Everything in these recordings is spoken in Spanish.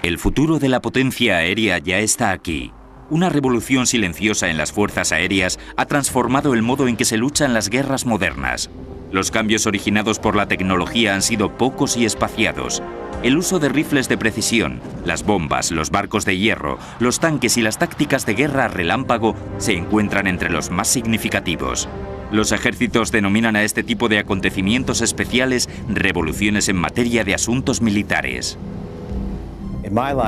El futuro de la potencia aérea ya está aquí. Una revolución silenciosa en las fuerzas aéreas ha transformado el modo en que se luchan las guerras modernas. Los cambios originados por la tecnología han sido pocos y espaciados. El uso de rifles de precisión, las bombas, los barcos de hierro, los tanques y las tácticas de guerra relámpago se encuentran entre los más significativos. Los ejércitos denominan a este tipo de acontecimientos especiales revoluciones en materia de asuntos militares.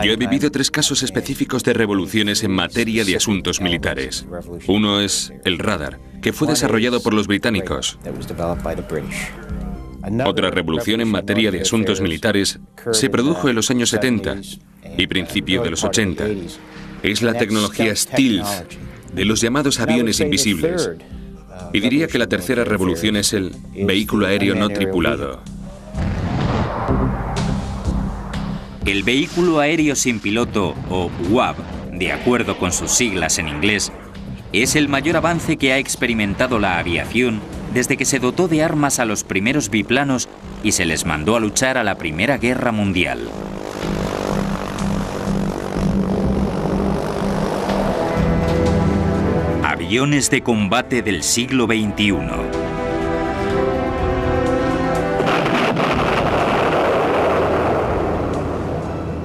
Yo he vivido 3 casos específicos de revoluciones en materia de asuntos militares. Uno es el radar, que fue desarrollado por los británicos. Otra revolución en materia de asuntos militares se produjo en los años 70 y principio de los 80. Es la tecnología stealth de los llamados aviones invisibles. Y diría que la tercera revolución es el vehículo aéreo no tripulado. El vehículo aéreo sin piloto, o UAV, de acuerdo con sus siglas en inglés, es el mayor avance que ha experimentado la aviación desde que se dotó de armas a los primeros biplanos y se les mandó a luchar a la Primera Guerra Mundial. Aviones de combate del siglo XXI.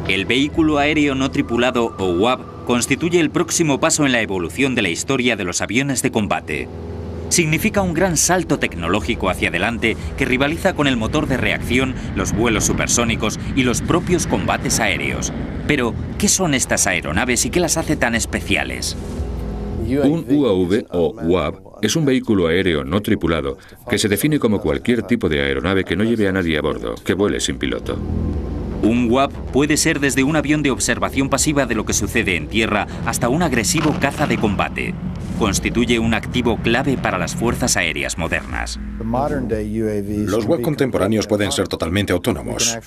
El vehículo aéreo no tripulado, o UAV, constituye el próximo paso en la evolución de la historia de los aviones de combate. Significa un gran salto tecnológico hacia adelante que rivaliza con el motor de reacción, los vuelos supersónicos y los propios combates aéreos. Pero, ¿qué son estas aeronaves y qué las hace tan especiales? Un UAV o UAV es un vehículo aéreo no tripulado que se define como cualquier tipo de aeronave que no lleve a nadie a bordo, que vuele sin piloto. Un UAV puede ser desde un avión de observación pasiva de lo que sucede en tierra hasta un agresivo caza de combate. Constituye un activo clave para las fuerzas aéreas modernas. Los UAV contemporáneos pueden ser totalmente autónomos.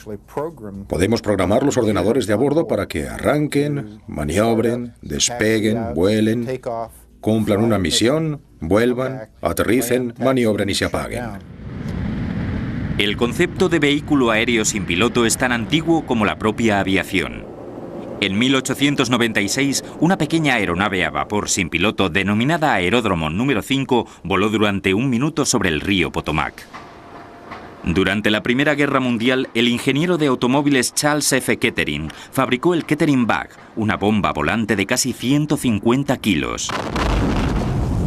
Podemos programar los ordenadores de a bordo para que arranquen, maniobren, despeguen, vuelen, cumplan una misión, vuelvan, aterricen, maniobren y se apaguen. El concepto de vehículo aéreo sin piloto es tan antiguo como la propia aviación. En 1896, una pequeña aeronave a vapor sin piloto denominada Aeródromo número 5 voló durante 1 minuto sobre el río Potomac. Durante la Primera Guerra Mundial, el ingeniero de automóviles Charles F. Kettering fabricó el Kettering Bug, una bomba volante de casi 150 kilos.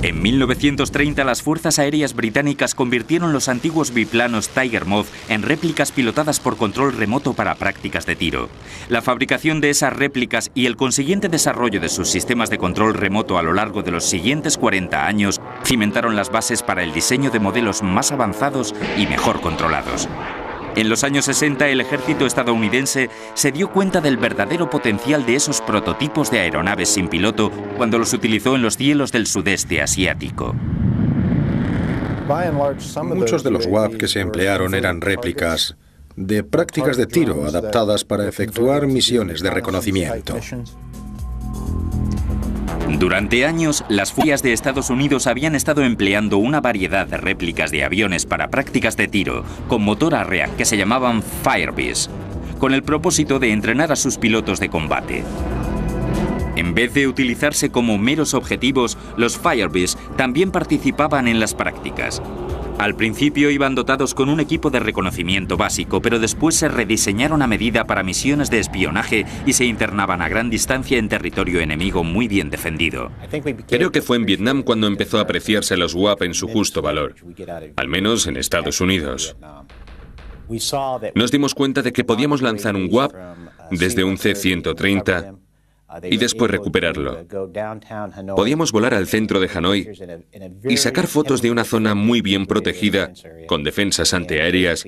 En 1930, las fuerzas aéreas británicas convirtieron los antiguos biplanos Tiger Moth en réplicas pilotadas por control remoto para prácticas de tiro. La fabricación de esas réplicas y el consiguiente desarrollo de sus sistemas de control remoto a lo largo de los siguientes 40 años cimentaron las bases para el diseño de modelos más avanzados y mejor controlados. En los años 60, el ejército estadounidense se dio cuenta del verdadero potencial de esos prototipos de aeronaves sin piloto cuando los utilizó en los cielos del sudeste asiático. Muchos de los UAV que se emplearon eran réplicas de prácticas de tiro adaptadas para efectuar misiones de reconocimiento. Durante años, las fuerzas de Estados Unidos habían estado empleando una variedad de réplicas de aviones para prácticas de tiro con motor a reacción que se llamaban Firebees, con el propósito de entrenar a sus pilotos de combate. En vez de utilizarse como meros objetivos, los Firebees también participaban en las prácticas. Al principio iban dotados con un equipo de reconocimiento básico, pero después se rediseñaron a medida para misiones de espionaje y se internaban a gran distancia en territorio enemigo muy bien defendido. Creo que fue en Vietnam cuando empezó a apreciarse los UAV en su justo valor, al menos en Estados Unidos. Nos dimos cuenta de que podíamos lanzar un UAV desde un C-130 y después recuperarlo. Podíamos volar al centro de Hanoi y sacar fotos de una zona muy bien protegida, con defensas antiaéreas,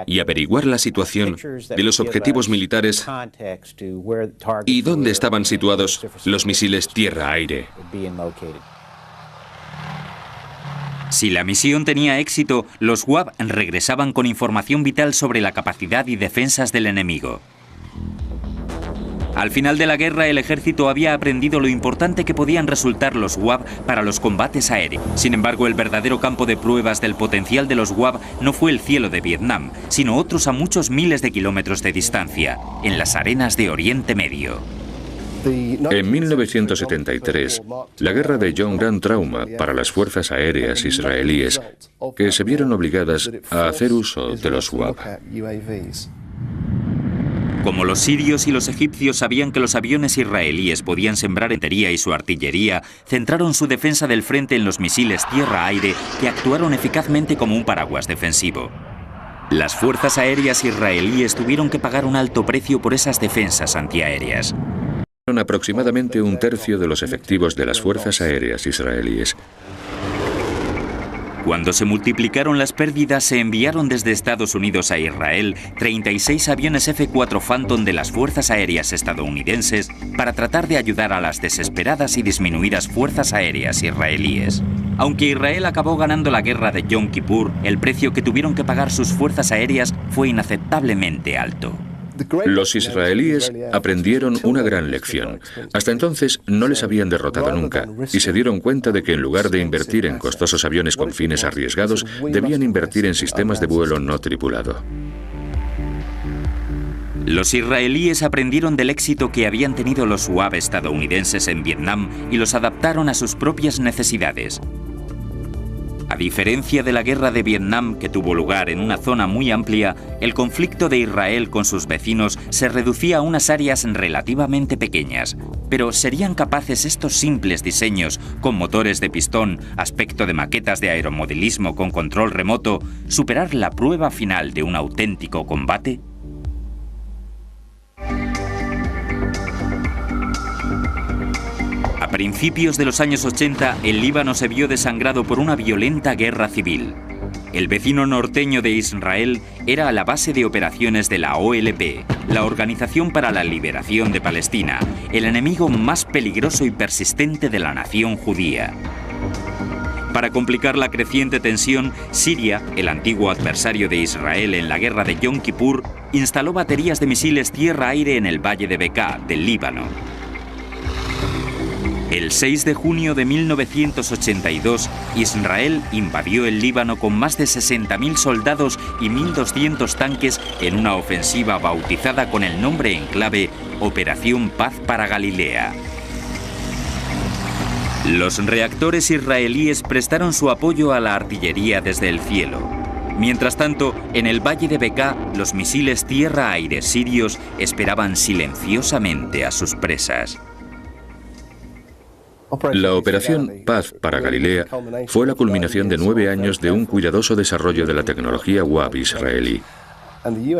y averiguar la situación de los objetivos militares y dónde estaban situados los misiles tierra-aire. Si la misión tenía éxito, los UAV regresaban con información vital sobre la capacidad y defensas del enemigo. Al final de la guerra, el ejército había aprendido lo importante que podían resultar los UAV para los combates aéreos. Sin embargo, el verdadero campo de pruebas del potencial de los UAV no fue el cielo de Vietnam, sino otros a muchos miles de kilómetros de distancia, en las arenas de Oriente Medio. En 1973, la guerra de Yom gran trauma para las fuerzas aéreas israelíes, que se vieron obligadas a hacer uso de los UAV. Como los sirios y los egipcios sabían que los aviones israelíes podían sembrar infantería y su artillería, centraron su defensa del frente en los misiles tierra-aire que actuaron eficazmente como un paraguas defensivo. Las fuerzas aéreas israelíes tuvieron que pagar un alto precio por esas defensas antiaéreas. Aproximadamente un tercio de los efectivos de las fuerzas aéreas israelíes. Cuando se multiplicaron las pérdidas, se enviaron desde Estados Unidos a Israel 36 aviones F-4 Phantom de las fuerzas aéreas estadounidenses para tratar de ayudar a las desesperadas y disminuidas fuerzas aéreas israelíes. Aunque Israel acabó ganando la guerra de Yom Kippur, el precio que tuvieron que pagar sus fuerzas aéreas fue inaceptablemente alto. Los israelíes aprendieron una gran lección. Hasta entonces no les habían derrotado nunca y se dieron cuenta de que en lugar de invertir en costosos aviones con fines arriesgados, debían invertir en sistemas de vuelo no tripulado. Los israelíes aprendieron del éxito que habían tenido los UAV estadounidenses en Vietnam y los adaptaron a sus propias necesidades. A diferencia de la guerra de Vietnam, que tuvo lugar en una zona muy amplia, el conflicto de Israel con sus vecinos se reducía a unas áreas relativamente pequeñas. Pero ¿serían capaces estos simples diseños, con motores de pistón, aspecto de maquetas de aeromodelismo con control remoto, superar la prueba final de un auténtico combate? A principios de los años 80, el Líbano se vio desangrado por una violenta guerra civil. El vecino norteño de Israel era la base de operaciones de la OLP, la Organización para la Liberación de Palestina, el enemigo más peligroso y persistente de la nación judía. Para complicar la creciente tensión, Siria, el antiguo adversario de Israel en la guerra de Yom Kippur, instaló baterías de misiles tierra-aire en el valle de Bekaa, del Líbano. El 6 de junio de 1982, Israel invadió el Líbano con más de 60.000 soldados y 1.200 tanques en una ofensiva bautizada con el nombre en clave Operación Paz para Galilea. Los reactores israelíes prestaron su apoyo a la artillería desde el cielo. Mientras tanto, en el valle de Bekaa, los misiles tierra-aire sirios esperaban silenciosamente a sus presas. La operación Paz para Galilea fue la culminación de 9 años de un cuidadoso desarrollo de la tecnología UAV israelí.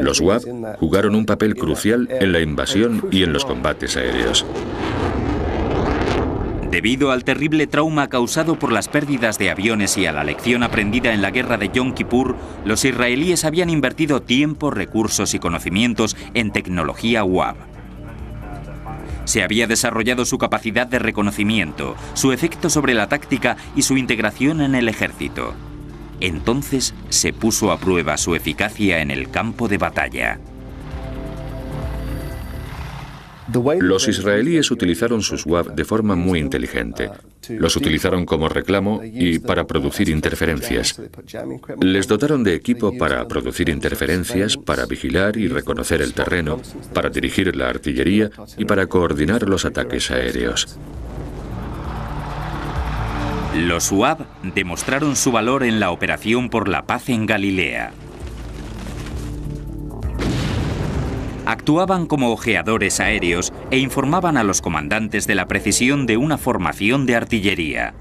Los UAV jugaron un papel crucial en la invasión y en los combates aéreos. Debido al terrible trauma causado por las pérdidas de aviones y a la lección aprendida en la guerra de Yom Kippur, los israelíes habían invertido tiempo, recursos y conocimientos en tecnología UAV. Se había desarrollado su capacidad de reconocimiento, su efecto sobre la táctica y su integración en el ejército. Entonces se puso a prueba su eficacia en el campo de batalla. Los israelíes utilizaron sus UAV de forma muy inteligente. Los utilizaron como reclamo y para producir interferencias. Les dotaron de equipo para producir interferencias, para vigilar y reconocer el terreno, para dirigir la artillería y para coordinar los ataques aéreos. Los UAV demostraron su valor en la Operación por la Paz en Galilea. Actuaban como ojeadores aéreos e informaban a los comandantes de la precisión de una formación de artillería.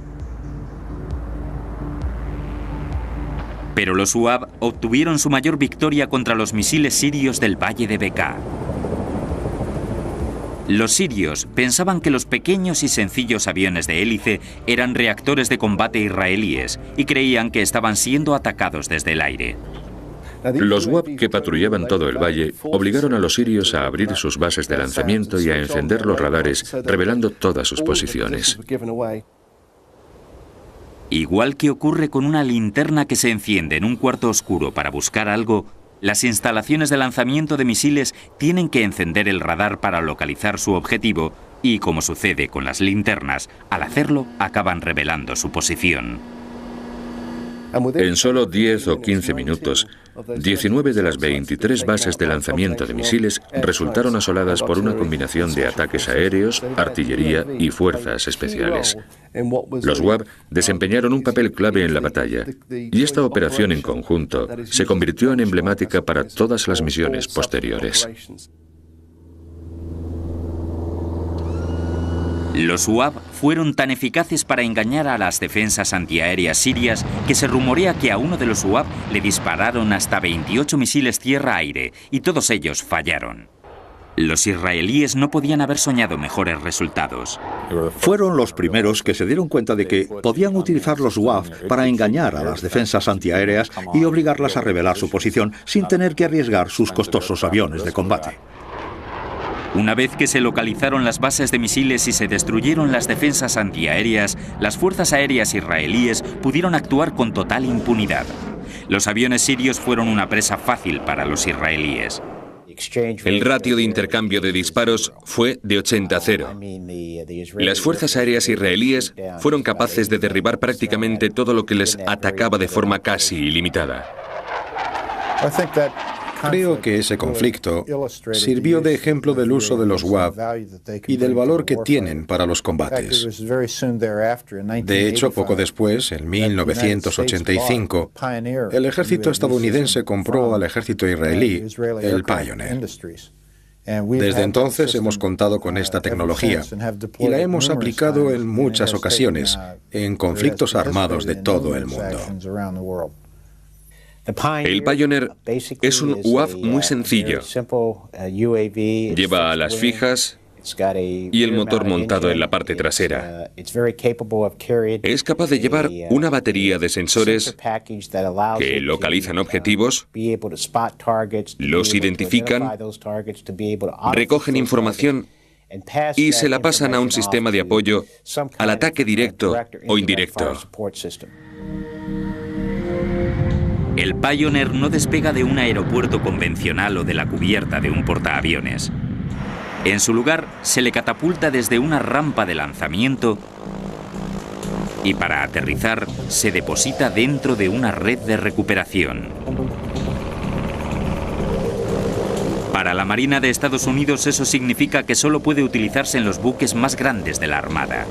Pero los UAV obtuvieron su mayor victoria contra los misiles sirios del valle de Bekaa. Los sirios pensaban que los pequeños y sencillos aviones de hélice eran reactores de combate israelíes y creían que estaban siendo atacados desde el aire. Los UAV que patrullaban todo el valle obligaron a los sirios a abrir sus bases de lanzamiento y a encender los radares, revelando todas sus posiciones. Igual que ocurre con una linterna que se enciende en un cuarto oscuro para buscar algo, Las instalaciones de lanzamiento de misiles tienen que encender el radar para localizar su objetivo y, como sucede con las linternas, al hacerlo acaban revelando su posición. En solo 10 o 15 minutos, 19 de las 23 bases de lanzamiento de misiles resultaron asoladas por una combinación de ataques aéreos, artillería y fuerzas especiales. Los WAP desempeñaron un papel clave en la batalla, y esta operación en conjunto se convirtió en emblemática para todas las misiones posteriores. Los UAV fueron tan eficaces para engañar a las defensas antiaéreas sirias que se rumorea que a uno de los UAV le dispararon hasta 28 misiles tierra-aire y todos ellos fallaron. Los israelíes no podían haber soñado mejores resultados. Fueron los primeros que se dieron cuenta de que podían utilizar los UAV para engañar a las defensas antiaéreas y obligarlas a revelar su posición sin tener que arriesgar sus costosos aviones de combate. Una vez que se localizaron las bases de misiles y se destruyeron las defensas antiaéreas, las fuerzas aéreas israelíes pudieron actuar con total impunidad. Los aviones sirios fueron una presa fácil para los israelíes. El ratio de intercambio de disparos fue de 80-0. Las fuerzas aéreas israelíes fueron capaces de derribar prácticamente todo lo que les atacaba de forma casi ilimitada. Creo que ese conflicto sirvió de ejemplo del uso de los UAV y del valor que tienen para los combates. De hecho, poco después, en 1985, el ejército estadounidense compró al ejército israelí el Pioneer. Desde entonces hemos contado con esta tecnología y la hemos aplicado en muchas ocasiones en conflictos armados de todo el mundo. El Pioneer es un UAV muy sencillo. Lleva alas fijas y el motor montado en la parte trasera. Es capaz de llevar una batería de sensores que localizan objetivos, los identifican, recogen información y se la pasan a un sistema de apoyo al ataque directo o indirecto. El Pioneer no despega de un aeropuerto convencional o de la cubierta de un portaaviones. En su lugar, se le catapulta desde una rampa de lanzamiento y para aterrizar se deposita dentro de una red de recuperación. Para la Marina de Estados Unidos eso significa que solo puede utilizarse en los buques más grandes de la Armada.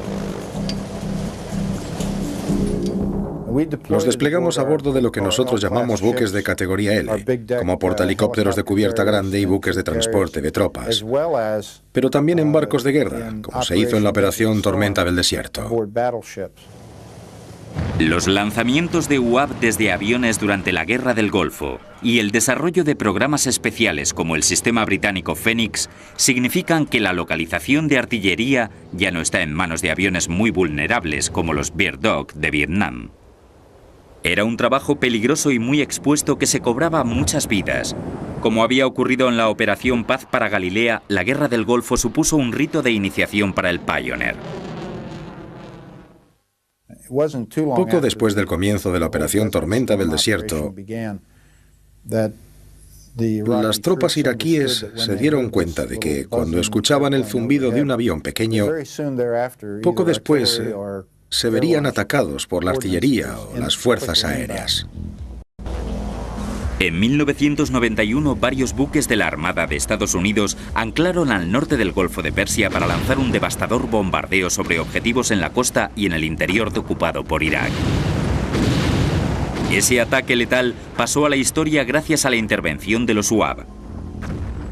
Los desplegamos a bordo de lo que nosotros llamamos buques de categoría L, como portahelicópteros de cubierta grande y buques de transporte de tropas, pero también en barcos de guerra, como se hizo en la operación Tormenta del Desierto. Los lanzamientos de UAV desde aviones durante la Guerra del Golfo y el desarrollo de programas especiales como el sistema británico Phoenix significan que la localización de artillería ya no está en manos de aviones muy vulnerables como los Bird Dog de Vietnam. Era un trabajo peligroso y muy expuesto que se cobraba muchas vidas. Como había ocurrido en la Operación Paz para Galilea, la Guerra del Golfo supuso un rito de iniciación para el Pioneer. Poco después del comienzo de la Operación Tormenta del Desierto, las tropas iraquíes se dieron cuenta de que cuando escuchaban el zumbido de un avión pequeño, poco después se verían atacados por la artillería o las fuerzas aéreas. En 1991, varios buques de la Armada de Estados Unidos anclaron al norte del Golfo de Persia para lanzar un devastador bombardeo sobre objetivos en la costa y en el interior ocupado por Irak. Ese ataque letal pasó a la historia gracias a la intervención de los UAV.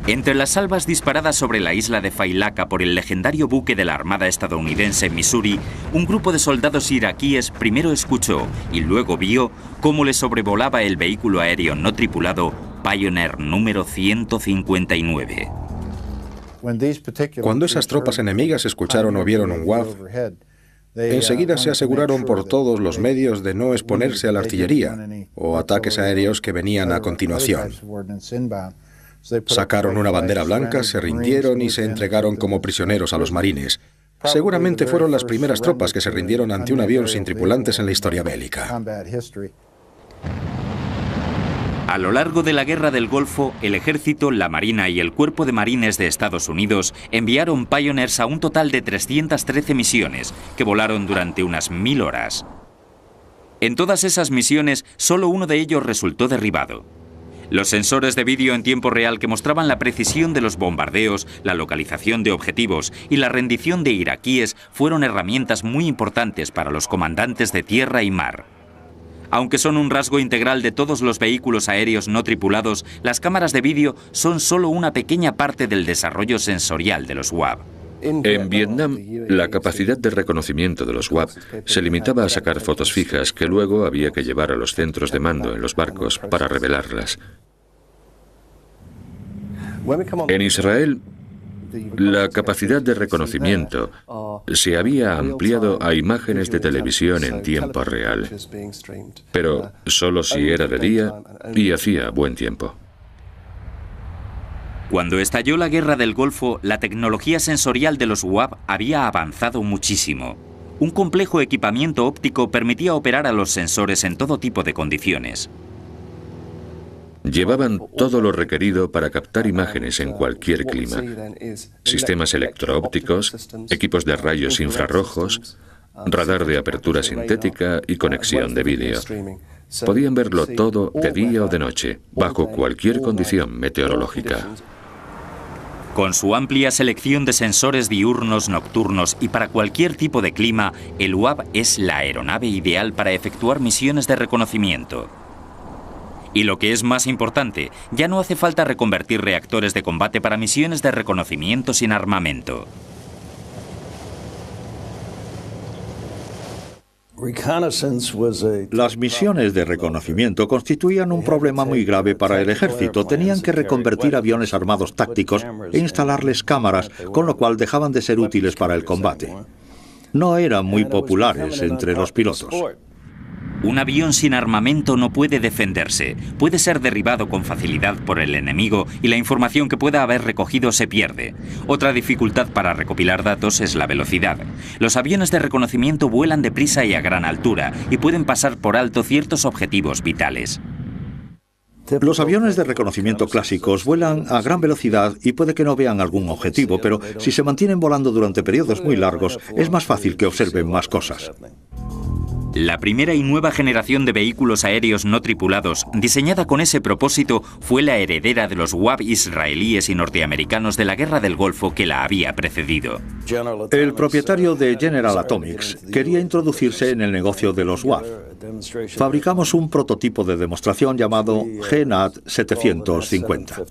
Entre las salvas disparadas sobre la isla de Failaka por el legendario buque de la Armada estadounidense Missouri, un grupo de soldados iraquíes primero escuchó y luego vio cómo le sobrevolaba el vehículo aéreo no tripulado Pioneer número 159. Cuando esas tropas enemigas escucharon o vieron un UAV, enseguida se aseguraron por todos los medios de no exponerse a la artillería o ataques aéreos que venían a continuación. Sacaron una bandera blanca, se rindieron y se entregaron como prisioneros a los marines. Seguramente fueron las primeras tropas que se rindieron ante un avión sin tripulantes en la historia bélica. A lo largo de la Guerra del Golfo, el Ejército, la Marina y el Cuerpo de Marines de Estados Unidos enviaron Pioneers a un total de 313 misiones, que volaron durante unas 1000 horas. En todas esas misiones, solo uno de ellos resultó derribado. Los sensores de vídeo en tiempo real que mostraban la precisión de los bombardeos, la localización de objetivos y la rendición de iraquíes fueron herramientas muy importantes para los comandantes de tierra y mar. Aunque son un rasgo integral de todos los vehículos aéreos no tripulados, las cámaras de vídeo son solo una pequeña parte del desarrollo sensorial de los UAV. En Vietnam, la capacidad de reconocimiento de los UAV se limitaba a sacar fotos fijas que luego había que llevar a los centros de mando en los barcos para revelarlas. En Israel, la capacidad de reconocimiento se había ampliado a imágenes de televisión en tiempo real, pero solo si era de día y hacía buen tiempo. Cuando estalló la Guerra del Golfo, la tecnología sensorial de los UAV había avanzado muchísimo. Un complejo equipamiento óptico permitía operar a los sensores en todo tipo de condiciones. Llevaban todo lo requerido para captar imágenes en cualquier clima. Sistemas electro-ópticos, equipos de rayos infrarrojos, radar de apertura sintética y conexión de vídeo. Podían verlo todo de día o de noche, bajo cualquier condición meteorológica. Con su amplia selección de sensores diurnos, nocturnos y para cualquier tipo de clima, el UAV es la aeronave ideal para efectuar misiones de reconocimiento. Y lo que es más importante, ya no hace falta reconvertir reactores de combate para misiones de reconocimiento sin armamento. Las misiones de reconocimiento constituían un problema muy grave para el ejército. Tenían que reconvertir aviones armados tácticos e instalarles cámaras, con lo cual dejaban de ser útiles para el combate. No eran muy populares entre los pilotos. Un avión sin armamento no puede defenderse, puede ser derribado con facilidad por el enemigo y la información que pueda haber recogido se pierde. Otra dificultad para recopilar datos es la velocidad. Los aviones de reconocimiento vuelan deprisa y a gran altura y pueden pasar por alto ciertos objetivos vitales. Los aviones de reconocimiento clásicos vuelan a gran velocidad y puede que no vean algún objetivo, pero si se mantienen volando durante periodos muy largos, es más fácil que observen más cosas. La primera y nueva generación de vehículos aéreos no tripulados, diseñada con ese propósito, fue la heredera de los UAV israelíes y norteamericanos de la Guerra del Golfo que la había precedido. El propietario de General Atomics quería introducirse en el negocio de los UAV. Fabricamos un prototipo de demostración llamado GNAT 750.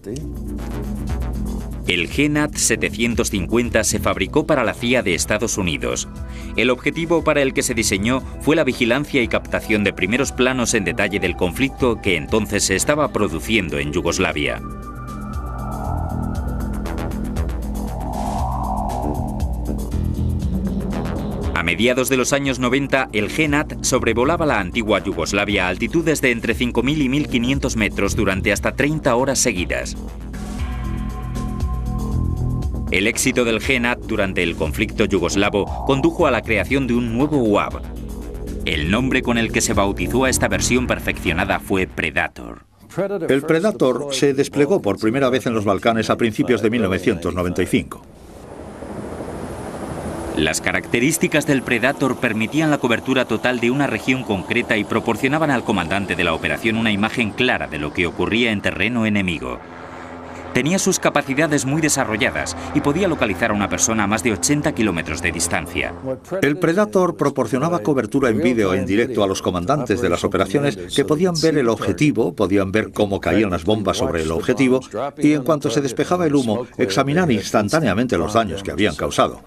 El GNAT 750 se fabricó para la CIA de Estados Unidos. El objetivo para el que se diseñó fue la vigilancia y captación de primeros planos en detalle del conflicto que entonces se estaba produciendo en Yugoslavia. A mediados de los años 90, el GNAT sobrevolaba la antigua Yugoslavia a altitudes de entre 5.000 y 1.500 metros durante hasta 30 horas seguidas. El éxito del GNAT durante el conflicto yugoslavo condujo a la creación de un nuevo UAV. El nombre con el que se bautizó a esta versión perfeccionada fue Predator. El Predator se desplegó por primera vez en los Balcanes a principios de 1995. Las características del Predator permitían la cobertura total de una región concreta y proporcionaban al comandante de la operación una imagen clara de lo que ocurría en terreno enemigo. Tenía sus capacidades muy desarrolladas y podía localizar a una persona a más de 80 kilómetros de distancia. El Predator proporcionaba cobertura en vídeo en directo a los comandantes de las operaciones que podían ver el objetivo, podían ver cómo caían las bombas sobre el objetivo y en cuanto se despejaba el humo, examinar instantáneamente los daños que habían causado.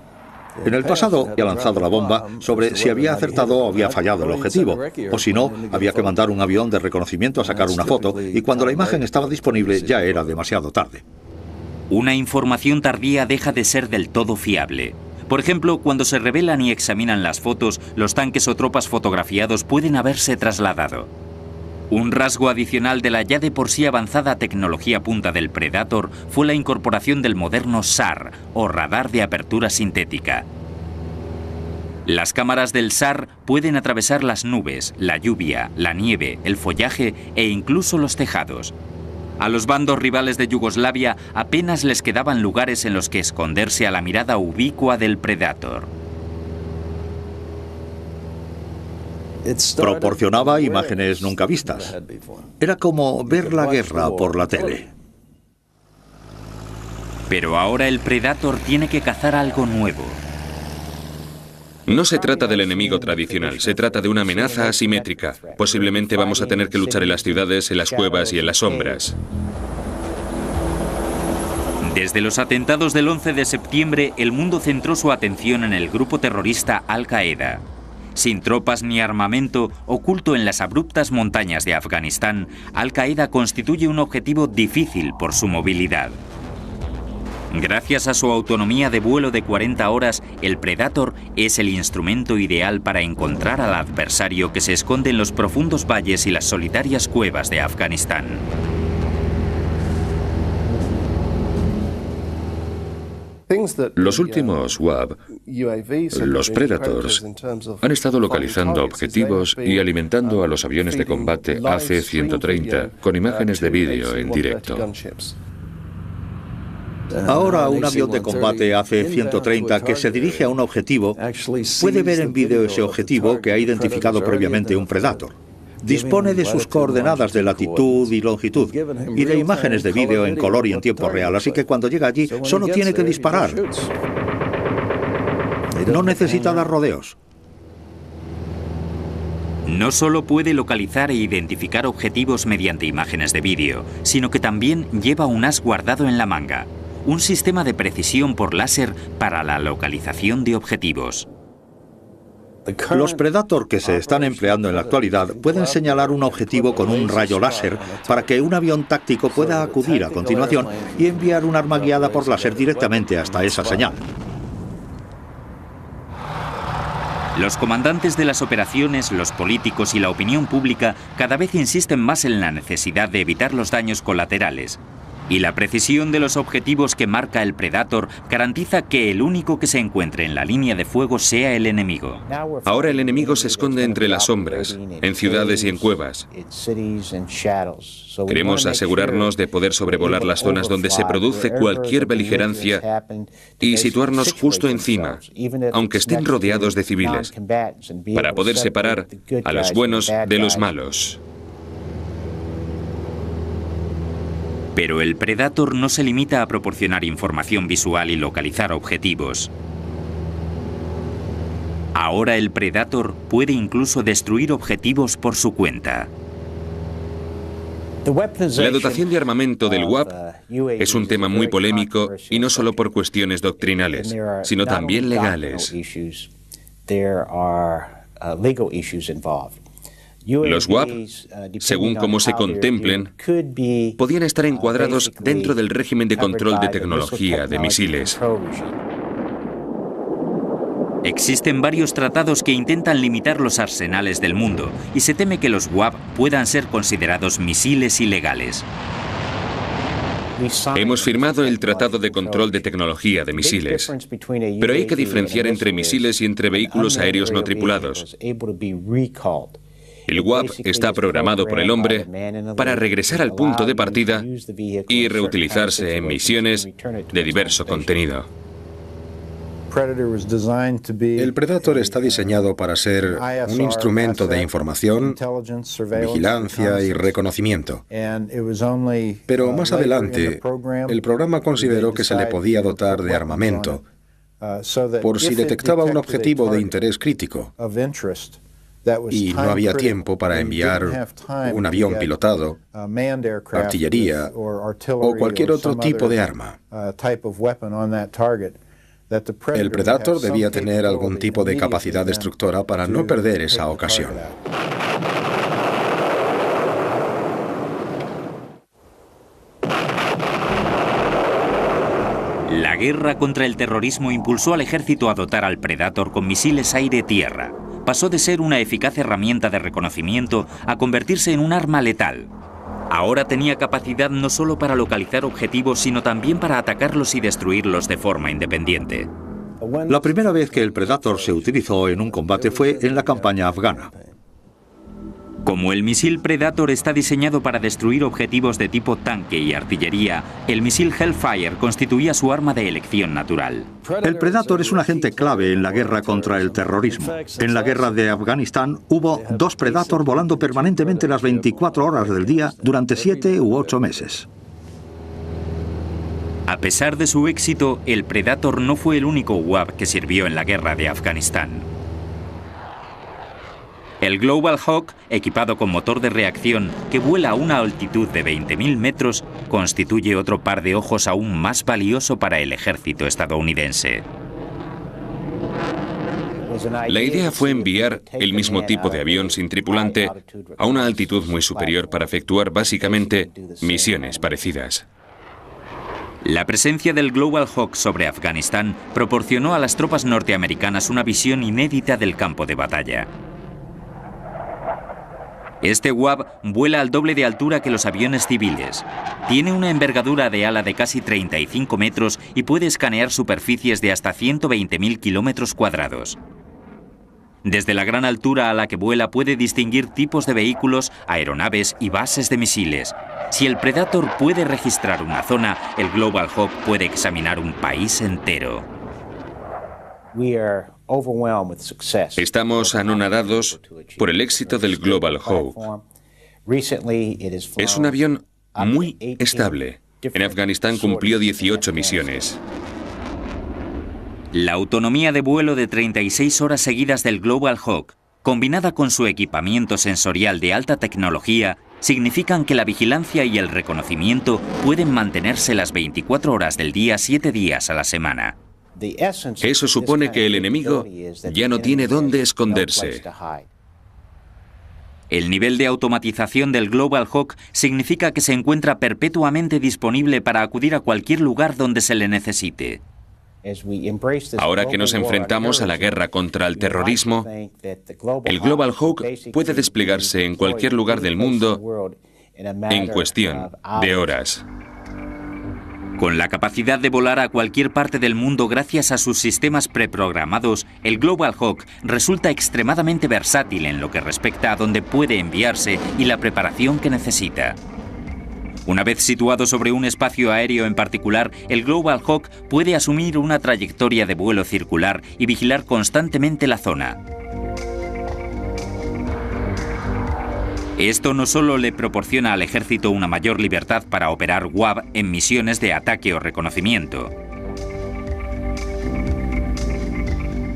En el pasado había lanzado la bomba sobre si había acertado o había fallado el objetivo, o si no, había que mandar un avión de reconocimiento a sacar una foto y cuando la imagen estaba disponible ya era demasiado tarde. Una información tardía deja de ser del todo fiable. Por ejemplo, cuando se revelan y examinan las fotos, los tanques o tropas fotografiados pueden haberse trasladado. Un rasgo adicional de la ya de por sí avanzada tecnología punta del Predator fue la incorporación del moderno SAR, o radar de apertura sintética. Las cámaras del SAR pueden atravesar las nubes, la lluvia, la nieve, el follaje e incluso los tejados. A los bandos rivales de Yugoslavia apenas les quedaban lugares en los que esconderse a la mirada ubicua del Predator. Proporcionaba imágenes nunca vistas. Era como ver la guerra por la tele. Pero ahora el Predator tiene que cazar algo nuevo. No se trata del enemigo tradicional, se trata de una amenaza asimétrica. Posiblemente vamos a tener que luchar en las ciudades, en las cuevas y en las sombras. Desde los atentados del 11 de septiembre, el mundo centró su atención en el grupo terrorista Al-Qaeda. Sin tropas ni armamento, oculto en las abruptas montañas de Afganistán, Al-Qaeda constituye un objetivo difícil por su movilidad. Gracias a su autonomía de vuelo de 40 horas, el Predator es el instrumento ideal para encontrar al adversario que se esconde en los profundos valles y las solitarias cuevas de Afganistán. Los últimos UAV, los Predators, han estado localizando objetivos y alimentando a los aviones de combate AC-130 con imágenes de vídeo en directo. Ahora un avión de combate AC-130 que se dirige a un objetivo puede ver en vídeo ese objetivo que ha identificado previamente un Predator. Dispone de sus coordenadas de latitud y longitud y de imágenes de vídeo en color y en tiempo real, así que cuando llega allí solo tiene que disparar. No necesita dar rodeos. No solo puede localizar e identificar objetivos mediante imágenes de vídeo, sino que también lleva un as guardado en la manga. Un sistema de precisión por láser para la localización de objetivos. Los Predator que se están empleando en la actualidad pueden señalar un objetivo con un rayo láser para que un avión táctico pueda acudir a continuación y enviar un arma guiada por láser directamente hasta esa señal. Los comandantes de las operaciones, los políticos y la opinión pública cada vez insisten más en la necesidad de evitar los daños colaterales. Y la precisión de los objetivos que marca el Predator garantiza que el único que se encuentre en la línea de fuego sea el enemigo. Ahora el enemigo se esconde entre las sombras, en ciudades y en cuevas. Queremos asegurarnos de poder sobrevolar las zonas donde se produce cualquier beligerancia y situarnos justo encima, aunque estén rodeados de civiles, para poder separar a los buenos de los malos. Pero el Predator no se limita a proporcionar información visual y localizar objetivos. Ahora el Predator puede incluso destruir objetivos por su cuenta. La dotación de armamento del UAV es un tema muy polémico y no solo por cuestiones doctrinales, sino también legales. Los UAV, según cómo se contemplen, podían estar encuadrados dentro del régimen de control de tecnología de misiles. Existen varios tratados que intentan limitar los arsenales del mundo y se teme que los UAV puedan ser considerados misiles ilegales. Hemos firmado el Tratado de Control de Tecnología de Misiles, pero hay que diferenciar entre misiles y entre vehículos aéreos no tripulados. El UAV está programado por el hombre para regresar al punto de partida y reutilizarse en misiones de diverso contenido. El Predator está diseñado para ser un instrumento de información, vigilancia y reconocimiento. Pero más adelante, el programa consideró que se le podía dotar de armamento por si detectaba un objetivo de interés crítico y no había tiempo para enviar un avión pilotado, artillería o cualquier otro tipo de arma. El Predator debía tener algún tipo de capacidad destructora para no perder esa ocasión. La guerra contra el terrorismo impulsó al ejército a dotar al Predator con misiles aire-tierra. Pasó de ser una eficaz herramienta de reconocimiento a convertirse en un arma letal. Ahora tenía capacidad no solo para localizar objetivos, sino también para atacarlos y destruirlos de forma independiente. La primera vez que el Predator se utilizó en un combate fue en la campaña afgana. Como el misil Predator está diseñado para destruir objetivos de tipo tanque y artillería, el misil Hellfire constituía su arma de elección natural. El Predator es un agente clave en la guerra contra el terrorismo. En la guerra de Afganistán hubo 2 Predator volando permanentemente las 24 horas del día durante 7 u 8 meses. A pesar de su éxito, el Predator no fue el único UAV que sirvió en la guerra de Afganistán. El Global Hawk, equipado con motor de reacción que vuela a una altitud de 20.000 metros, constituye otro par de ojos aún más valioso para el ejército estadounidense. La idea fue enviar el mismo tipo de avión sin tripulante a una altitud muy superior para efectuar básicamente misiones parecidas. La presencia del Global Hawk sobre Afganistán proporcionó a las tropas norteamericanas una visión inédita del campo de batalla. Este UAV vuela al doble de altura que los aviones civiles. Tiene una envergadura de ala de casi 35 metros y puede escanear superficies de hasta 120.000 kilómetros cuadrados. Desde la gran altura a la que vuela puede distinguir tipos de vehículos, aeronaves y bases de misiles. Si el Predator puede registrar una zona, el Global Hawk puede examinar un país entero. Estamos anonadados por el éxito del Global Hawk. Es un avión muy estable. En Afganistán cumplió 18 misiones. La autonomía de vuelo de 36 horas seguidas del Global Hawk, combinada con su equipamiento sensorial de alta tecnología, significan que la vigilancia y el reconocimiento pueden mantenerse las 24 horas del día, 7 días a la semana. Eso supone que el enemigo ya no tiene dónde esconderse. El nivel de automatización del Global Hawk significa que se encuentra perpetuamente disponible para acudir a cualquier lugar donde se le necesite. Ahora que nos enfrentamos a la guerra contra el terrorismo, el Global Hawk puede desplegarse en cualquier lugar del mundo en cuestión de horas. Con la capacidad de volar a cualquier parte del mundo gracias a sus sistemas preprogramados, el Global Hawk resulta extremadamente versátil en lo que respecta a dónde puede enviarse y la preparación que necesita. Una vez situado sobre un espacio aéreo en particular, el Global Hawk puede asumir una trayectoria de vuelo circular y vigilar constantemente la zona. Esto no solo le proporciona al ejército una mayor libertad para operar UAV en misiones de ataque o reconocimiento.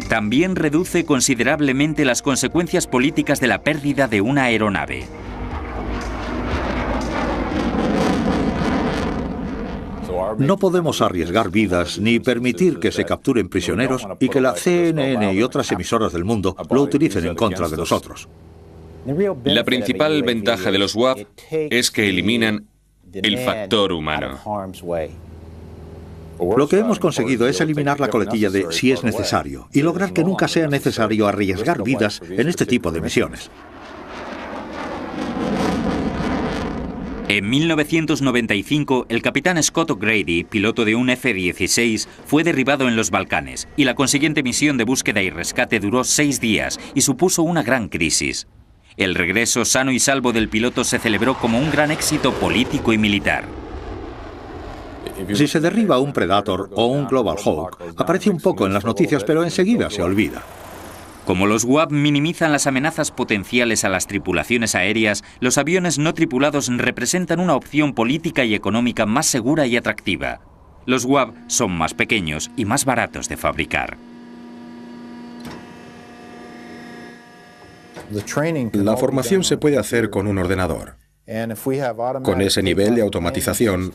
También reduce considerablemente las consecuencias políticas de la pérdida de una aeronave. No podemos arriesgar vidas ni permitir que se capturen prisioneros y que la CNN y otras emisoras del mundo lo utilicen en contra de nosotros. La principal ventaja de los UAV es que eliminan el factor humano. Lo que hemos conseguido es eliminar la coletilla de si es necesario y lograr que nunca sea necesario arriesgar vidas en este tipo de misiones. En 1995, el capitán Scott O'Grady, piloto de un F-16, fue derribado en los Balcanes y la consiguiente misión de búsqueda y rescate duró 6 días y supuso una gran crisis. El regreso sano y salvo del piloto se celebró como un gran éxito político y militar. Si se derriba un Predator o un Global Hawk, aparece un poco en las noticias, pero enseguida se olvida. Como los UAV minimizan las amenazas potenciales a las tripulaciones aéreas, los aviones no tripulados representan una opción política y económica más segura y atractiva. Los UAV son más pequeños y más baratos de fabricar. La formación se puede hacer con un ordenador. Con ese nivel de automatización,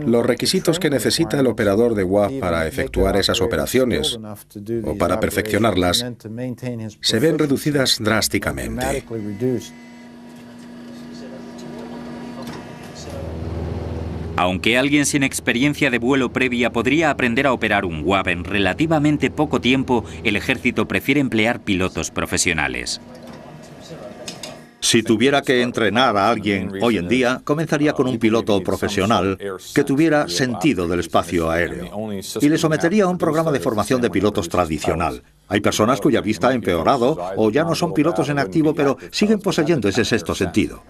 los requisitos que necesita el operador de UAV para efectuar esas operaciones o para perfeccionarlas se ven reducidas drásticamente. Aunque alguien sin experiencia de vuelo previa podría aprender a operar un UAV en relativamente poco tiempo, el ejército prefiere emplear pilotos profesionales. Si tuviera que entrenar a alguien hoy en día, comenzaría con un piloto profesional que tuviera sentido del espacio aéreo y le sometería a un programa de formación de pilotos tradicional. Hay personas cuya vista ha empeorado o ya no son pilotos en activo, pero siguen poseyendo ese sexto sentido.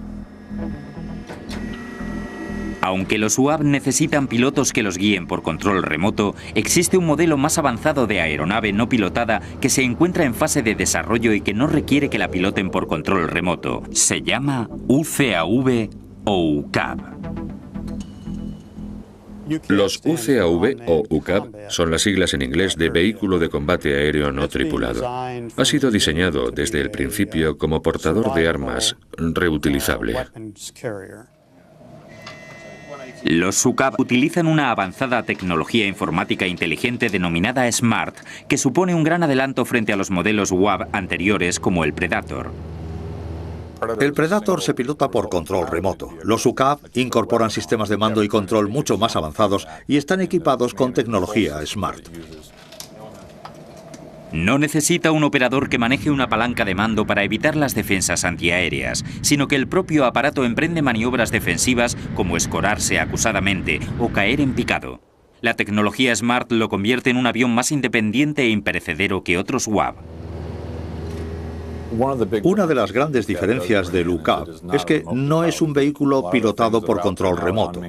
Aunque los UAV necesitan pilotos que los guíen por control remoto, existe un modelo más avanzado de aeronave no pilotada que se encuentra en fase de desarrollo y que no requiere que la piloten por control remoto. Se llama UCAV o UCAV. Los UCAV o UCAV son las siglas en inglés de Vehículo de Combate Aéreo No Tripulado. Ha sido diseñado desde el principio como portador de armas reutilizable. Los UCAV utilizan una avanzada tecnología informática inteligente denominada SMART, que supone un gran adelanto frente a los modelos UAV anteriores como el Predator. El Predator se pilota por control remoto. Los UCAV incorporan sistemas de mando y control mucho más avanzados y están equipados con tecnología SMART. No necesita un operador que maneje una palanca de mando para evitar las defensas antiaéreas, sino que el propio aparato emprende maniobras defensivas como escorarse acusadamente o caer en picado. La tecnología SMART lo convierte en un avión más independiente e imperecedero que otros UAV. Una de las grandes diferencias del UCAV es que no es un vehículo pilotado por control remoto.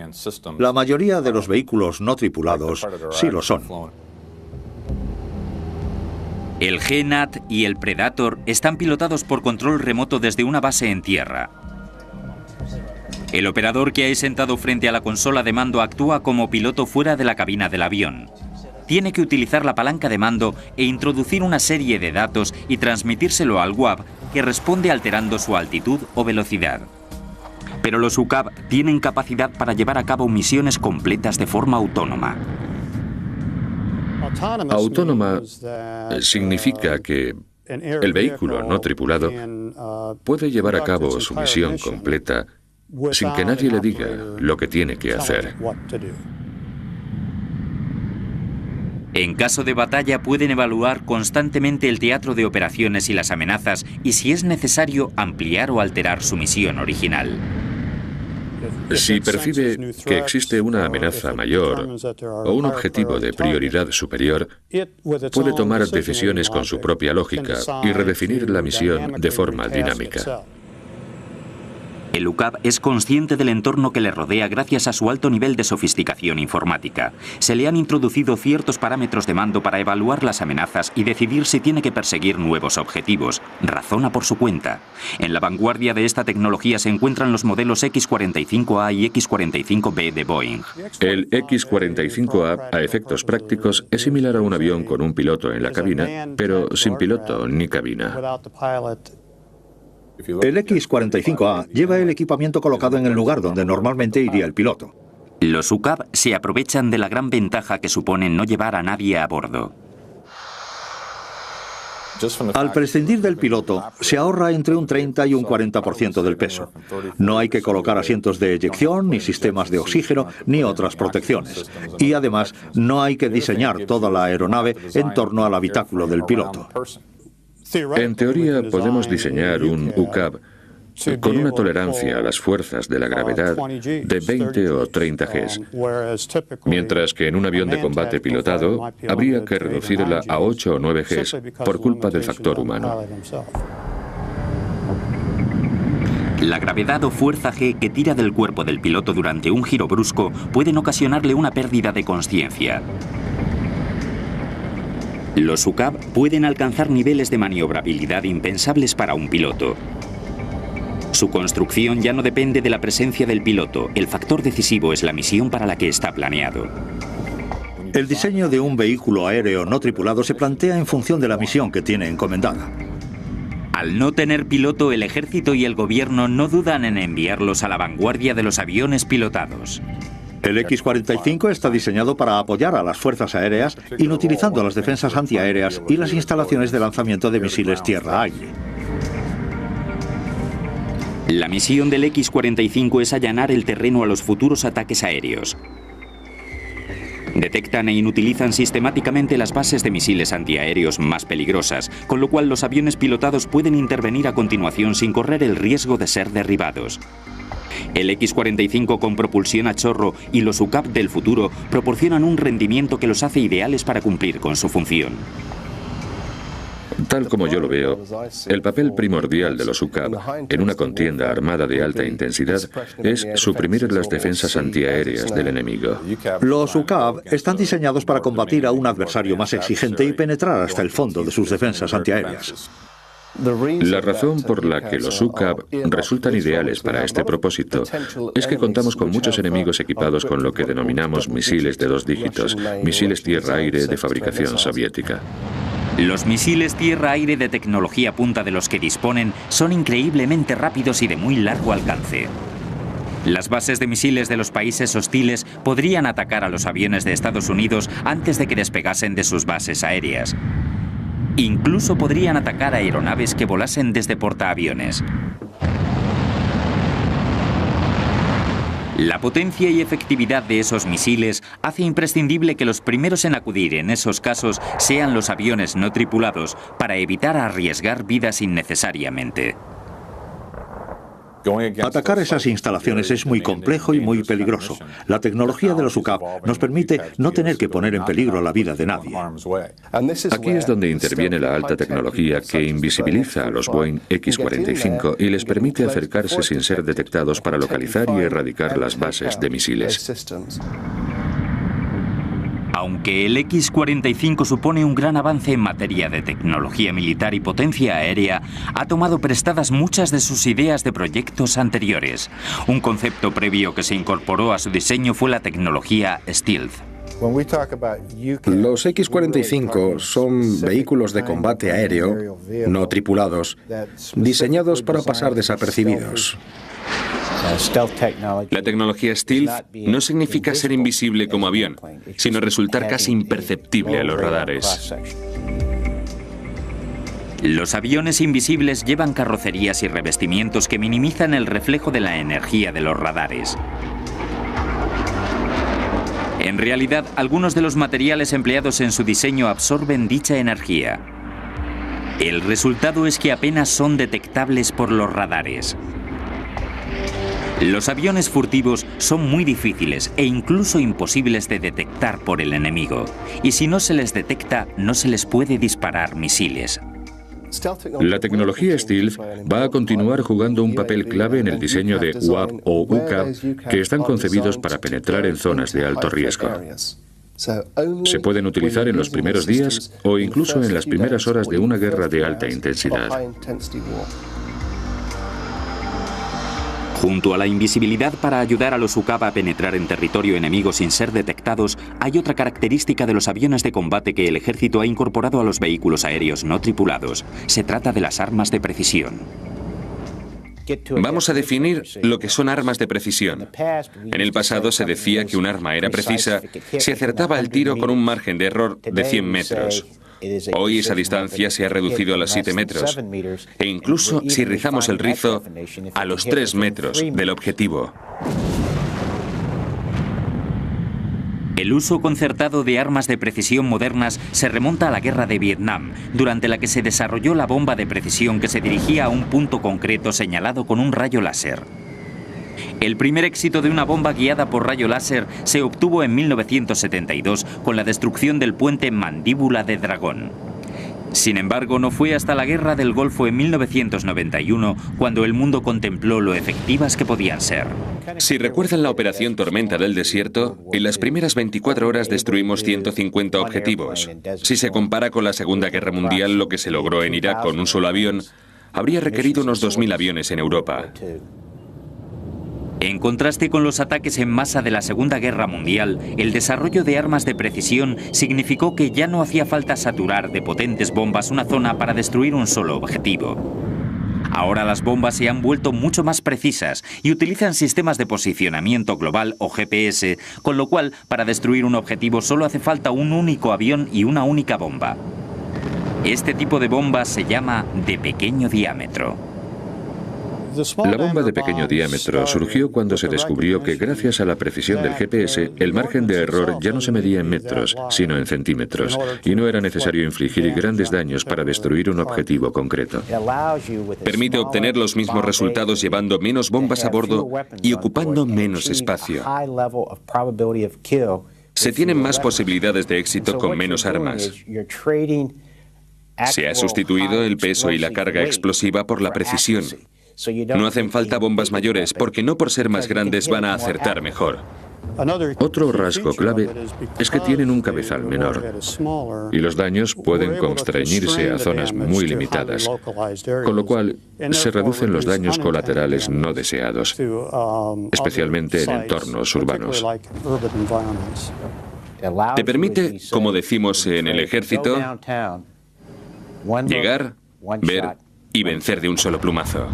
La mayoría de los vehículos no tripulados sí lo son. El GNAT y el Predator están pilotados por control remoto desde una base en tierra. El operador que hay sentado frente a la consola de mando actúa como piloto fuera de la cabina del avión. Tiene que utilizar la palanca de mando e introducir una serie de datos y transmitírselo al UAV, que responde alterando su altitud o velocidad. Pero los UCAV tienen capacidad para llevar a cabo misiones completas de forma autónoma. Autónoma significa que el vehículo no tripulado puede llevar a cabo su misión completa sin que nadie le diga lo que tiene que hacer. En caso de batalla pueden evaluar constantemente el teatro de operaciones y las amenazas y, si es necesario, ampliar o alterar su misión original. Si percibe que existe una amenaza mayor o un objetivo de prioridad superior, puede tomar decisiones con su propia lógica y redefinir la misión de forma dinámica. El UCAV es consciente del entorno que le rodea gracias a su alto nivel de sofisticación informática. Se le han introducido ciertos parámetros de mando para evaluar las amenazas y decidir si tiene que perseguir nuevos objetivos. Razona por su cuenta. En la vanguardia de esta tecnología se encuentran los modelos X-45A y X-45B de Boeing. El X-45A, a efectos prácticos, es similar a un avión con un piloto en la cabina, pero sin piloto ni cabina. El X-45A lleva el equipamiento colocado en el lugar donde normalmente iría el piloto. Los UCAV se aprovechan de la gran ventaja que supone no llevar a nadie a bordo. Al prescindir del piloto, se ahorra entre un 30 y un 40% del peso. No hay que colocar asientos de eyección, ni sistemas de oxígeno, ni otras protecciones. Y además, no hay que diseñar toda la aeronave en torno al habitáculo del piloto. En teoría, podemos diseñar un UCAV con una tolerancia a las fuerzas de la gravedad de 20 o 30 Gs, mientras que en un avión de combate pilotado habría que reducirla a 8 o 9 Gs por culpa del factor humano. La gravedad o fuerza G que tira del cuerpo del piloto durante un giro brusco pueden ocasionarle una pérdida de consciencia. Los UCAV pueden alcanzar niveles de maniobrabilidad impensables para un piloto. Su construcción ya no depende de la presencia del piloto, el factor decisivo es la misión para la que está planeado. El diseño de un vehículo aéreo no tripulado se plantea en función de la misión que tiene encomendada. Al no tener piloto, el ejército y el gobierno no dudan en enviarlos a la vanguardia de los aviones pilotados. El X-45 está diseñado para apoyar a las fuerzas aéreas, inutilizando las defensas antiaéreas y las instalaciones de lanzamiento de misiles tierra-aire. La misión del X-45 es allanar el terreno a los futuros ataques aéreos. Detectan e inutilizan sistemáticamente las bases de misiles antiaéreos más peligrosas, con lo cual los aviones pilotados pueden intervenir a continuación sin correr el riesgo de ser derribados. El X-45 con propulsión a chorro y los UCAV del futuro proporcionan un rendimiento que los hace ideales para cumplir con su función. Tal como yo lo veo, el papel primordial de los UCAV en una contienda armada de alta intensidad es suprimir las defensas antiaéreas del enemigo. Los UCAV están diseñados para combatir a un adversario más exigente y penetrar hasta el fondo de sus defensas antiaéreas. La razón por la que los UCAV resultan ideales para este propósito es que contamos con muchos enemigos equipados con lo que denominamos misiles de 2 dígitos, misiles tierra-aire de fabricación soviética. Los misiles tierra-aire de tecnología punta de los que disponen son increíblemente rápidos y de muy largo alcance. Las bases de misiles de los países hostiles podrían atacar a los aviones de Estados Unidos antes de que despegasen de sus bases aéreas. Incluso podrían atacar a aeronaves que volasen desde portaaviones. La potencia y efectividad de esos misiles hace imprescindible que los primeros en acudir en esos casos sean los aviones no tripulados para evitar arriesgar vidas innecesariamente. Atacar esas instalaciones es muy complejo y muy peligroso. La tecnología de los UCAV nos permite no tener que poner en peligro la vida de nadie. Aquí es donde interviene la alta tecnología que invisibiliza a los Boeing X-45 y les permite acercarse sin ser detectados para localizar y erradicar las bases de misiles. Aunque el X-45 supone un gran avance en materia de tecnología militar y potencia aérea, ha tomado prestadas muchas de sus ideas de proyectos anteriores. Un concepto previo que se incorporó a su diseño fue la tecnología Stealth. Los X-45 son vehículos de combate aéreo, no tripulados, diseñados para pasar desapercibidos. La tecnología Stealth no significa ser invisible como avión, sino resultar casi imperceptible a los radares. Los aviones invisibles llevan carrocerías y revestimientos que minimizan el reflejo de la energía de los radares. En realidad, algunos de los materiales empleados en su diseño absorben dicha energía. El resultado es que apenas son detectables por los radares. Los aviones furtivos son muy difíciles e incluso imposibles de detectar por el enemigo. Y si no se les detecta, no se les puede disparar misiles. La tecnología Stealth va a continuar jugando un papel clave en el diseño de UAV o UCAV que están concebidos para penetrar en zonas de alto riesgo. Se pueden utilizar en los primeros días o incluso en las primeras horas de una guerra de alta intensidad. Junto a la invisibilidad para ayudar a los UCAV a penetrar en territorio enemigo sin ser detectados, hay otra característica de los aviones de combate que el ejército ha incorporado a los vehículos aéreos no tripulados. Se trata de las armas de precisión. Vamos a definir lo que son armas de precisión. En el pasado se decía que un arma era precisa si acertaba el tiro con un margen de error de 100 metros. Hoy esa distancia se ha reducido a los 7 metros e incluso si rizamos el rizo a los 3 metros del objetivo. El uso concertado de armas de precisión modernas se remonta a la guerra de Vietnam, durante la que se desarrolló la bomba de precisión que se dirigía a un punto concreto señalado con un rayo láser. El primer éxito de una bomba guiada por rayo láser se obtuvo en 1972 con la destrucción del puente Mandíbula de Dragón. Sin embargo, no fue hasta la Guerra del Golfo en 1991 cuando el mundo contempló lo efectivas que podían ser. Si recuerdan la operación Tormenta del Desierto, en las primeras 24 horas destruimos 150 objetivos. Si se compara con la Segunda Guerra Mundial, lo que se logró en Irak con un solo avión, habría requerido unos 2.000 aviones en Europa. En contraste con los ataques en masa de la Segunda Guerra Mundial, el desarrollo de armas de precisión significó que ya no hacía falta saturar de potentes bombas una zona para destruir un solo objetivo. Ahora las bombas se han vuelto mucho más precisas y utilizan sistemas de posicionamiento global o GPS, con lo cual para destruir un objetivo solo hace falta un único avión y una única bomba. Este tipo de bomba se llama de pequeño diámetro. La bomba de pequeño diámetro surgió cuando se descubrió que gracias a la precisión del GPS, el margen de error ya no se medía en metros, sino en centímetros, y no era necesario infligir grandes daños para destruir un objetivo concreto. Permite obtener los mismos resultados llevando menos bombas a bordo y ocupando menos espacio. Se tienen más posibilidades de éxito con menos armas. Se ha sustituido el peso y la carga explosiva por la precisión. No hacen falta bombas mayores porque no por ser más grandes van a acertar mejor. Otro rasgo clave es que tienen un cabezal menor y los daños pueden constreñirse a zonas muy limitadas, con lo cual se reducen los daños colaterales no deseados, especialmente en entornos urbanos. Te permite, como decimos en el ejército, llegar, ver y vencer de un solo plumazo.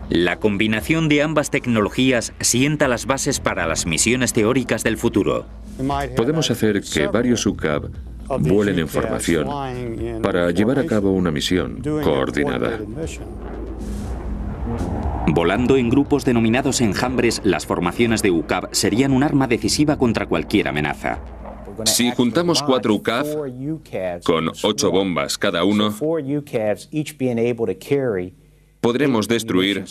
La combinación de ambas tecnologías sienta las bases para las misiones teóricas del futuro. Podemos hacer que varios UCAV vuelen en formación para llevar a cabo una misión coordinada. Volando en grupos denominados enjambres, las formaciones de UCAV serían un arma decisiva contra cualquier amenaza. Si juntamos 4 UCAV con 8 bombas cada uno, podremos destruir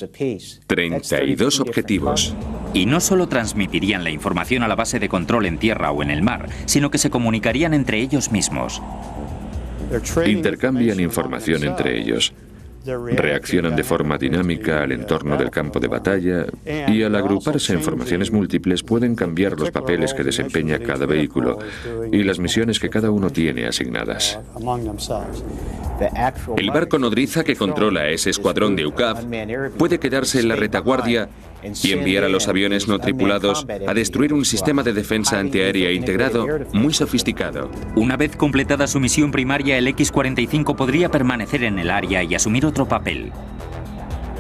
32 objetivos. Y no solo transmitirían la información a la base de control en tierra o en el mar, sino que se comunicarían entre ellos mismos. Intercambian información entre ellos. Reaccionan de forma dinámica al entorno del campo de batalla y al agruparse en formaciones múltiples pueden cambiar los papeles que desempeña cada vehículo y las misiones que cada uno tiene asignadas. El barco nodriza que controla ese escuadrón de UCAV puede quedarse en la retaguardia y enviar a los aviones no tripulados a destruir un sistema de defensa antiaérea integrado muy sofisticado. Una vez completada su misión primaria, el X-45 podría permanecer en el área y asumir otro papel.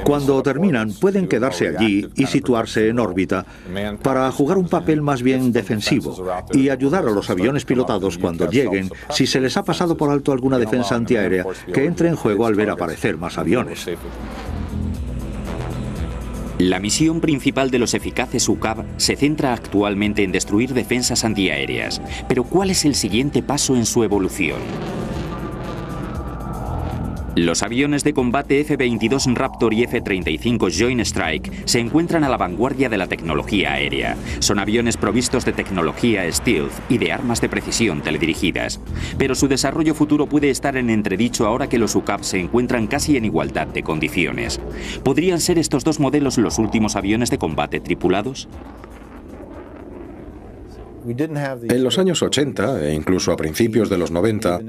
Cuando terminan, pueden quedarse allí y situarse en órbita para jugar un papel más bien defensivo y ayudar a los aviones pilotados cuando lleguen, si se les ha pasado por alto alguna defensa antiaérea, que entre en juego al ver aparecer más aviones. La misión principal de los eficaces UCAV se centra actualmente en destruir defensas antiaéreas. Pero ¿cuál es el siguiente paso en su evolución? Los aviones de combate F-22 Raptor y F-35 Joint Strike se encuentran a la vanguardia de la tecnología aérea. Son aviones provistos de tecnología stealth y de armas de precisión teledirigidas. Pero su desarrollo futuro puede estar en entredicho ahora que los UCAV se encuentran casi en igualdad de condiciones. ¿Podrían ser estos dos modelos los últimos aviones de combate tripulados? En los años 80 e incluso a principios de los 90,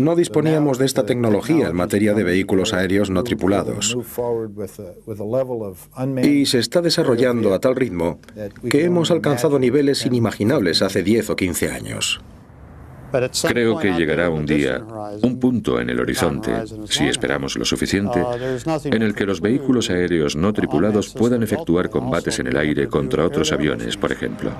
no disponíamos de esta tecnología en materia de vehículos aéreos no tripulados. Y se está desarrollando a tal ritmo que hemos alcanzado niveles inimaginables hace 10 o 15 años. Creo que llegará un día, un punto en el horizonte, si esperamos lo suficiente, en el que los vehículos aéreos no tripulados puedan efectuar combates en el aire contra otros aviones, por ejemplo.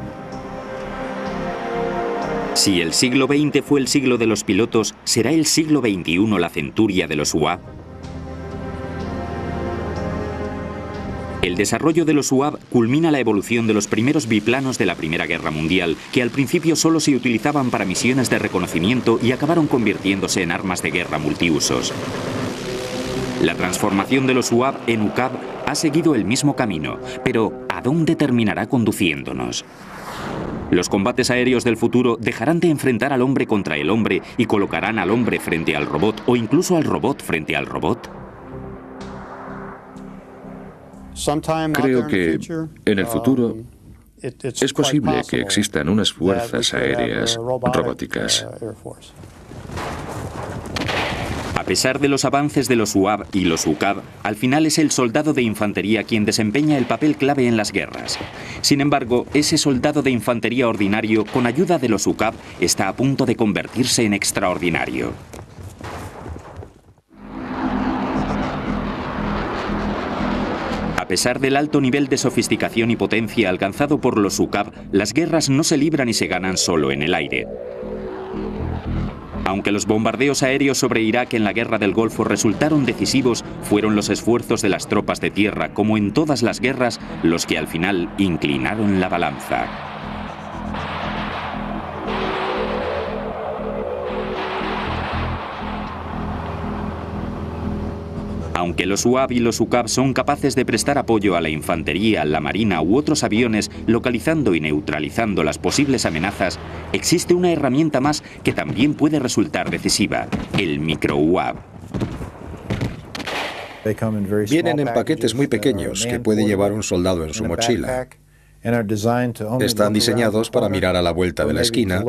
Si el siglo XX fue el siglo de los pilotos, ¿será el siglo XXI la centuria de los UAV? El desarrollo de los UAV culmina la evolución de los primeros biplanos de la Primera Guerra Mundial, que al principio solo se utilizaban para misiones de reconocimiento y acabaron convirtiéndose en armas de guerra multiusos. La transformación de los UAV en UCAV ha seguido el mismo camino, pero ¿a dónde terminará conduciéndonos? Los combates aéreos del futuro dejarán de enfrentar al hombre contra el hombre y colocarán al hombre frente al robot o incluso al robot frente al robot. Creo que en el futuro es posible que existan unas fuerzas aéreas robóticas. A pesar de los avances de los UAV y los UCAV, al final es el soldado de infantería quien desempeña el papel clave en las guerras. Sin embargo, ese soldado de infantería ordinario, con ayuda de los UCAV, está a punto de convertirse en extraordinario. A pesar del alto nivel de sofisticación y potencia alcanzado por los UCAV, las guerras no se libran y se ganan solo en el aire. Aunque los bombardeos aéreos sobre Irak en la Guerra del Golfo resultaron decisivos, fueron los esfuerzos de las tropas de tierra, como en todas las guerras, los que al final inclinaron la balanza. Aunque los UAV y los UCAV son capaces de prestar apoyo a la infantería, la marina u otros aviones, localizando y neutralizando las posibles amenazas, existe una herramienta más que también puede resultar decisiva: el micro-UAV. Vienen en paquetes muy pequeños que puede llevar un soldado en su mochila. Están diseñados para mirar a la vuelta de la esquina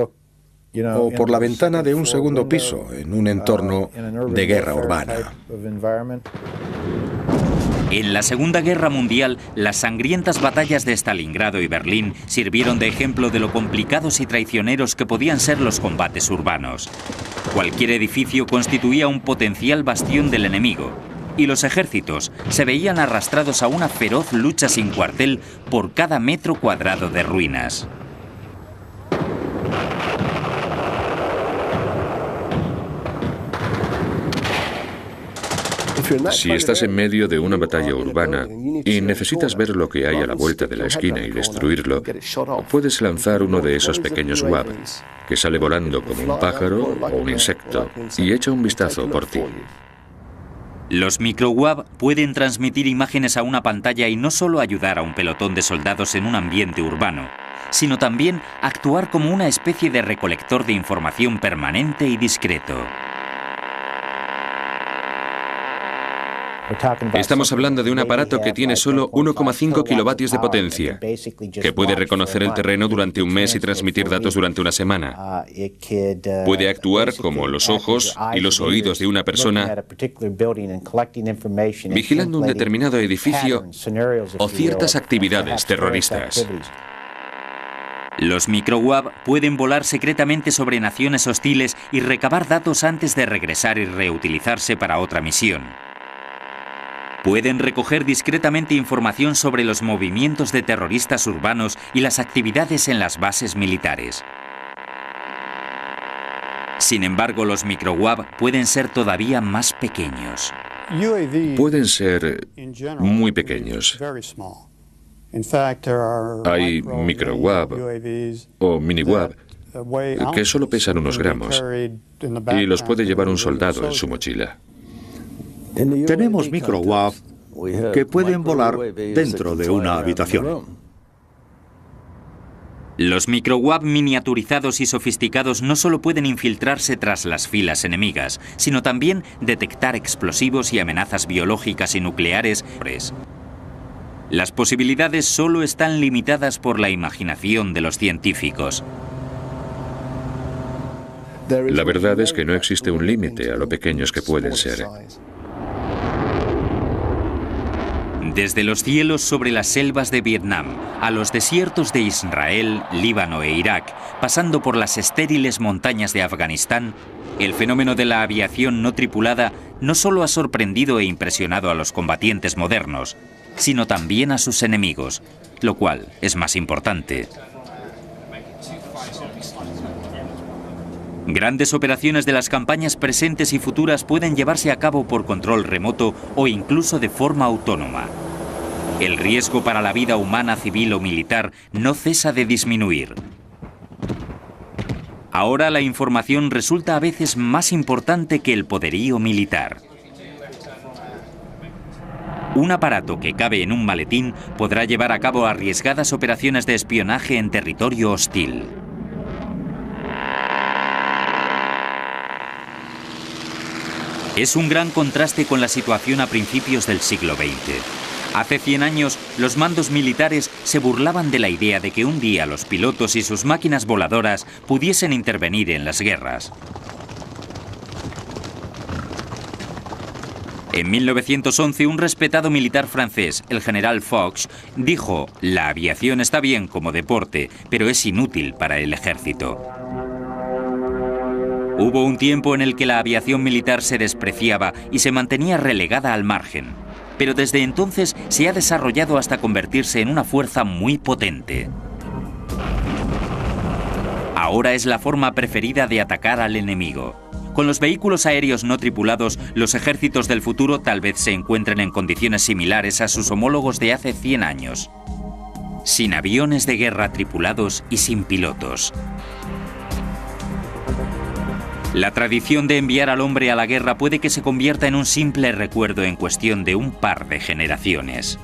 o por la ventana de un segundo piso en un entorno de guerra urbana. En la Segunda Guerra Mundial, las sangrientas batallas de Stalingrado y Berlín sirvieron de ejemplo de lo complicados y traicioneros que podían ser los combates urbanos. Cualquier edificio constituía un potencial bastión del enemigo, y los ejércitos se veían arrastrados a una feroz lucha sin cuartel por cada metro cuadrado de ruinas. Si estás en medio de una batalla urbana y necesitas ver lo que hay a la vuelta de la esquina y destruirlo, puedes lanzar uno de esos pequeños UAV, que sale volando como un pájaro o un insecto, y echa un vistazo por ti. Los micro-UAV pueden transmitir imágenes a una pantalla y no solo ayudar a un pelotón de soldados en un ambiente urbano, sino también actuar como una especie de recolector de información permanente y discreto. Estamos hablando de un aparato que tiene solo 1,5 kilovatios de potencia, que puede reconocer el terreno durante un mes y transmitir datos durante una semana. Puede actuar como los ojos y los oídos de una persona, vigilando un determinado edificio o ciertas actividades terroristas. Los micro-UAV pueden volar secretamente sobre naciones hostiles y recabar datos antes de regresar y reutilizarse para otra misión. Pueden recoger discretamente información sobre los movimientos de terroristas urbanos y las actividades en las bases militares. Sin embargo, los micro-UAV pueden ser todavía más pequeños. Pueden ser muy pequeños. Hay micro-UAV o mini-UAV que solo pesan unos gramos y los puede llevar un soldado en su mochila. Tenemos micro-UAV que pueden volar dentro de una habitación. Los micro-UAV miniaturizados y sofisticados no solo pueden infiltrarse tras las filas enemigas, sino también detectar explosivos y amenazas biológicas y nucleares. Las posibilidades solo están limitadas por la imaginación de los científicos. La verdad es que no existe un límite a lo pequeños que pueden ser. Desde los cielos sobre las selvas de Vietnam, a los desiertos de Israel, Líbano e Irak, pasando por las estériles montañas de Afganistán, el fenómeno de la aviación no tripulada no solo ha sorprendido e impresionado a los combatientes modernos, sino también a sus enemigos, lo cual es más importante. Grandes operaciones de las campañas presentes y futuras pueden llevarse a cabo por control remoto o incluso de forma autónoma. El riesgo para la vida humana, civil o militar no cesa de disminuir. Ahora la información resulta a veces más importante que el poderío militar. Un aparato que cabe en un maletín podrá llevar a cabo arriesgadas operaciones de espionaje en territorio hostil. Es un gran contraste con la situación a principios del siglo XX. Hace 100 años, los mandos militares se burlaban de la idea de que un día los pilotos y sus máquinas voladoras pudiesen intervenir en las guerras. En 1911, un respetado militar francés, el general Foch, dijo: «La aviación está bien como deporte, pero es inútil para el ejército». Hubo un tiempo en el que la aviación militar se despreciaba y se mantenía relegada al margen, pero desde entonces se ha desarrollado hasta convertirse en una fuerza muy potente. Ahora Ahora es la forma preferida de atacar al enemigo. Con los vehículos aéreos no tripulados, los ejércitos del futuro tal vez se encuentren en condiciones similares a sus homólogos de hace 100 años. Sin aviones de guerra tripulados y sin pilotos. La tradición de enviar al hombre a la guerra puede que se convierta en un simple recuerdo en cuestión de un par de generaciones.